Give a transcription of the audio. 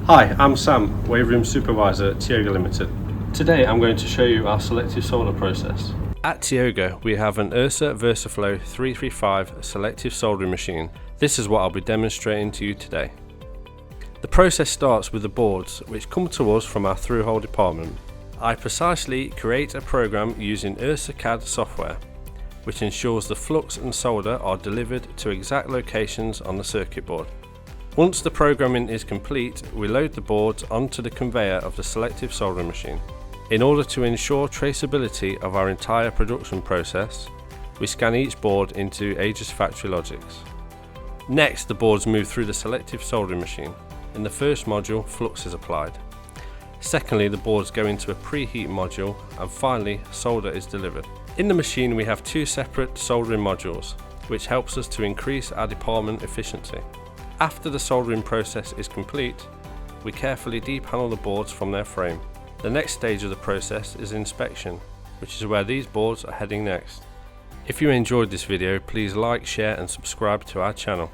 Hi, I'm Sam, Wave Room Supervisor at Tioga Limited. Today I'm going to show you our selective solder process. At Tioga we have an Ersa Versaflow 335 selective soldering machine. This is what I'll be demonstrating to you today. The process starts with the boards which come to us from our through-hole department. I precisely create a program using Ersa CAD software which ensures the flux and solder are delivered to exact locations on the circuit board. Once the programming is complete, we load the boards onto the conveyor of the selective soldering machine. In order to ensure traceability of our entire production process, we scan each board into Aegis FactoryLogix. Next, the boards move through the selective soldering machine. In the first module, flux is applied. Secondly, the boards go into a preheat module, and finally, solder is delivered. In the machine we have two separate soldering modules, which helps us to increase our department efficiency. After the soldering process is complete, we carefully depanel the boards from their frame. The next stage of the process is inspection, which is where these boards are heading next. If you enjoyed this video, please like, share and subscribe to our channel.